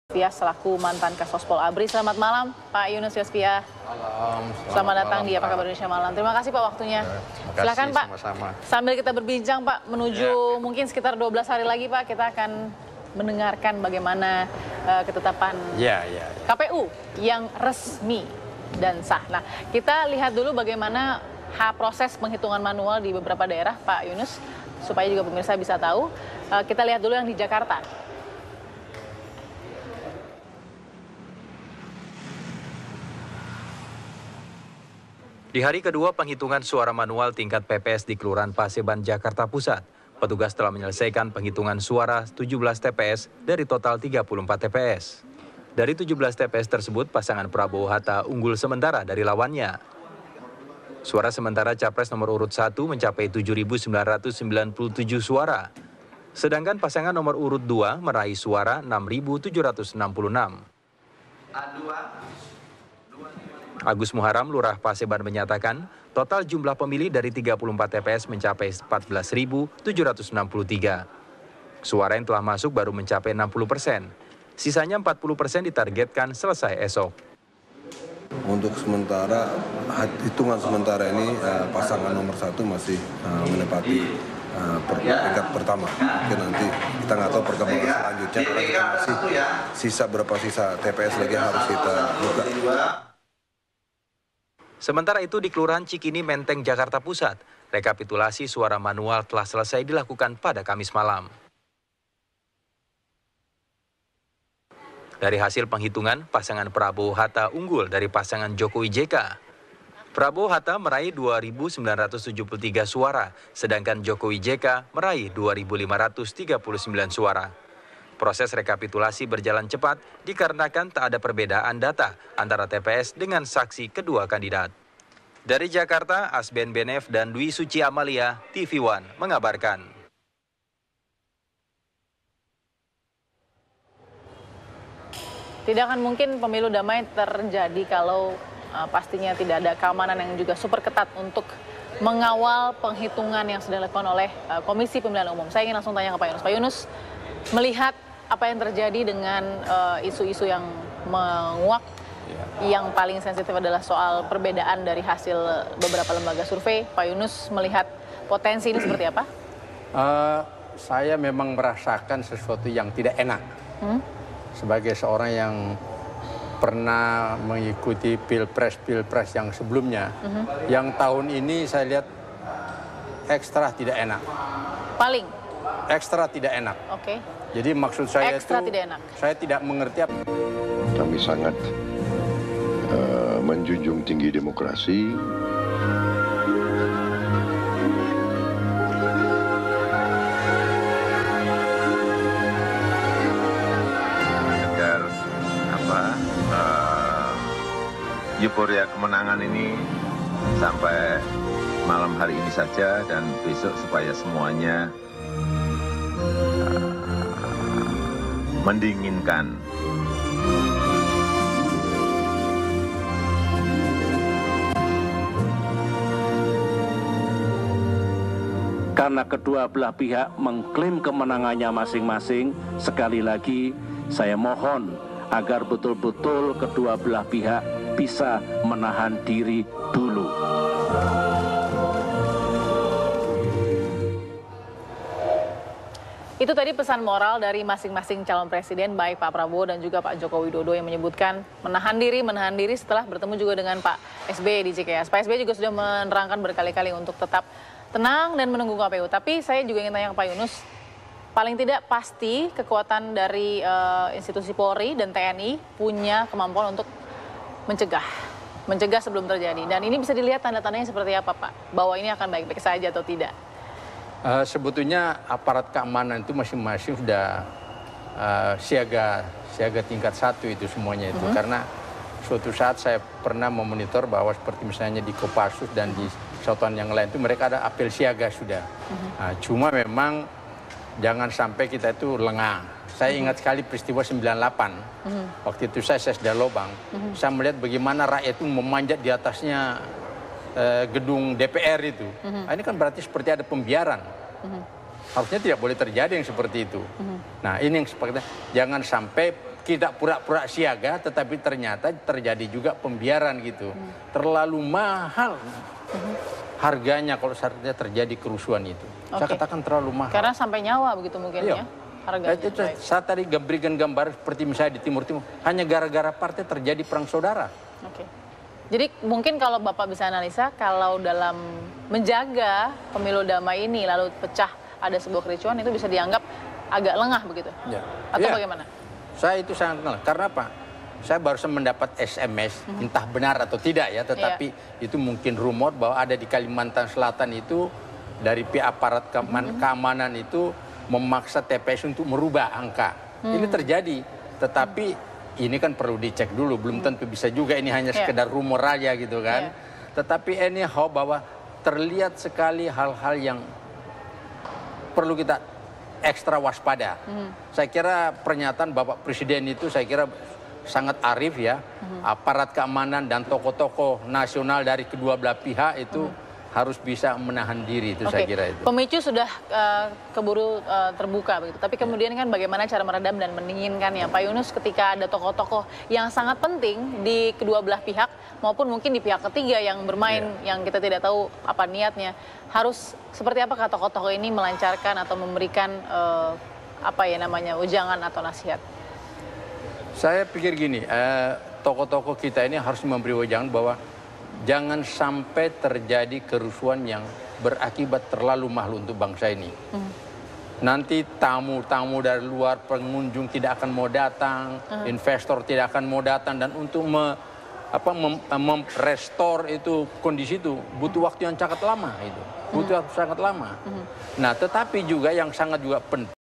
Yosvia selaku mantan Kasospol ABRI. Selamat malam Pak Yunus Yosvia. Malam. Selamat datang di Apa Kabar Indonesia Malam. Terima kasih Pak waktunya. Silakan Pak. Sama-sama. Sambil kita berbincang Pak menuju mungkin sekitar 12 hari lagi Pak, kita akan mendengarkan bagaimana ketetapan KPU yang resmi dan sah. Nah, kita lihat dulu bagaimana proses penghitungan manual di beberapa daerah Pak Yunus, supaya juga pemirsa bisa tahu. Kita lihat dulu yang di Jakarta. Di hari kedua penghitungan suara manual tingkat PPS di Kelurahan Paseban, Jakarta Pusat, petugas telah menyelesaikan penghitungan suara 17 TPS dari total 34 TPS. Dari 17 TPS tersebut, pasangan Prabowo Hatta unggul sementara dari lawannya. Suara sementara Capres nomor urut 1 mencapai 7.997 suara. Sedangkan pasangan nomor urut 2 meraih suara 6.766. Agus Muharam, Lurah Paseban menyatakan, total jumlah pemilih dari 34 TPS mencapai 14.763. Suara yang telah masuk baru mencapai 60%. Sisanya 40% ditargetkan selesai esok. Untuk sementara, hitungan sementara ini pasangan nomor 1 masih menepati peringkat pertama. Mungkin nanti kita nggak tahu perkembangan selanjutnya, karena kita masih sisa TPS lagi harus kita buka. Sementara itu di Kelurahan Cikini, Menteng, Jakarta Pusat, rekapitulasi suara manual telah selesai dilakukan pada Kamis malam. Dari hasil penghitungan, pasangan Prabowo Hatta unggul dari pasangan Jokowi JK. Prabowo Hatta meraih 2.973 suara, sedangkan Jokowi JK meraih 2.539 suara. Proses rekapitulasi berjalan cepat dikarenakan tak ada perbedaan data antara TPS dengan saksi kedua kandidat. Dari Jakarta, Asben Benef dan Dwi Suci Amalia, TV One mengabarkan. Tidak akan mungkin pemilu damai terjadi kalau pastinya tidak ada keamanan yang juga super ketat untuk mengawal penghitungan yang sedang dilakukan oleh Komisi Pemilihan Umum. Saya ingin langsung tanya ke Pak Yunus. Pak Yunus, melihat apa yang terjadi dengan isu-isu yang menguak, yang paling sensitif adalah soal perbedaan dari hasil beberapa lembaga survei. Pak Yunus melihat potensi ini seperti apa? Saya memang merasakan sesuatu yang tidak enak. Sebagai seorang yang pernah mengikuti pilpres yang sebelumnya, yang tahun ini saya lihat ekstra tidak enak. Paling? Ekstra tidak enak. Oke. Jadi maksud saya ekstra itu, tidak enak. Saya tidak mengerti apa. Kami sangat menjunjung tinggi demokrasi. Agar euforia kemenangan ini sampai malam hari ini saja dan besok supaya semuanya mendinginkan. Karena kedua belah pihak mengklaim kemenangannya masing-masing, sekali lagi saya mohon agar betul-betul kedua belah pihak bisa menahan diri dulu. Itu tadi pesan moral dari masing-masing calon presiden, baik Pak Prabowo dan juga Pak Joko Widodo, yang menyebutkan menahan diri setelah bertemu juga dengan Pak SBY di Cikeas. Pak SBY juga sudah menerangkan berkali-kali untuk tetap tenang dan menunggu KPU. Tapi saya juga ingin tanya ke Pak Yunus, paling tidak pasti kekuatan dari institusi Polri dan TNI punya kemampuan untuk mencegah sebelum terjadi. Dan ini bisa dilihat tanda-tandanya seperti apa Pak? Bahwa ini akan baik-baik saja atau tidak? Sebetulnya aparat keamanan itu masing-masing sudah siaga tingkat 1 itu semuanya itu. Karena suatu saat saya pernah memonitor bahwa seperti misalnya di Kopassus dan di satuan yang lain itu mereka ada apel siaga sudah. Cuma memang jangan sampai kita itu lengah. Saya ingat sekali peristiwa 98. Waktu itu saya sudah lobang. Saya melihat bagaimana rakyat itu memanjat di atasnya gedung DPR itu. Ini kan berarti seperti ada pembiaran. Harusnya tidak boleh terjadi yang seperti itu. Nah, ini yang seperti jangan sampai kita pura-pura siaga, tetapi ternyata terjadi juga pembiaran gitu. Terlalu mahal harganya kalau seharusnya terjadi kerusuhan itu. Saya katakan terlalu mahal. Karena sampai nyawa begitu mungkin ya harganya. Saya tadi berikan gambar seperti misalnya di Timur Timur, hanya gara-gara partai terjadi perang saudara. Jadi mungkin kalau Bapak bisa analisa, kalau dalam menjaga pemilu damai ini lalu pecah ada sebuah kericuhan, itu bisa dianggap agak lengah begitu? Atau bagaimana? Saya itu sangat lengah. Karena apa? Saya barusan mendapat SMS, entah benar atau tidak ya, tetapi itu mungkin rumor bahwa ada di Kalimantan Selatan itu dari pihak aparat keamanan itu memaksa TPS untuk merubah angka. Ini terjadi, tetapi ini kan perlu dicek dulu, belum tentu bisa juga ini hanya sekedar rumor aja gitu kan. Tetapi anyhow bahwa terlihat sekali hal-hal yang perlu kita ekstra waspada. Saya kira pernyataan Bapak Presiden itu saya kira sangat arif ya. Aparat keamanan dan tokoh-tokoh nasional dari kedua belah pihak itu harus bisa menahan diri, itu saya kira itu. Pemicu sudah keburu terbuka begitu. Tapi kemudian kan bagaimana cara meredam dan mendinginkannya, Pak Yunus, ketika ada tokoh-tokoh yang sangat penting di kedua belah pihak maupun mungkin di pihak ketiga yang bermain yang kita tidak tahu apa niatnya. Harus seperti apakah tokoh-tokoh ini melancarkan atau memberikan ujangan atau nasihat? Saya pikir gini, tokoh-tokoh kita ini harus memberi wejangan bahwa jangan sampai terjadi kerusuhan yang berakibat terlalu mahal untuk bangsa ini. Nanti tamu-tamu dari luar, pengunjung tidak akan mau datang, investor tidak akan mau datang, dan untuk merestore itu kondisi itu butuh waktu yang sangat lama itu. Butuh waktu sangat lama. Nah, tetapi juga yang sangat juga penting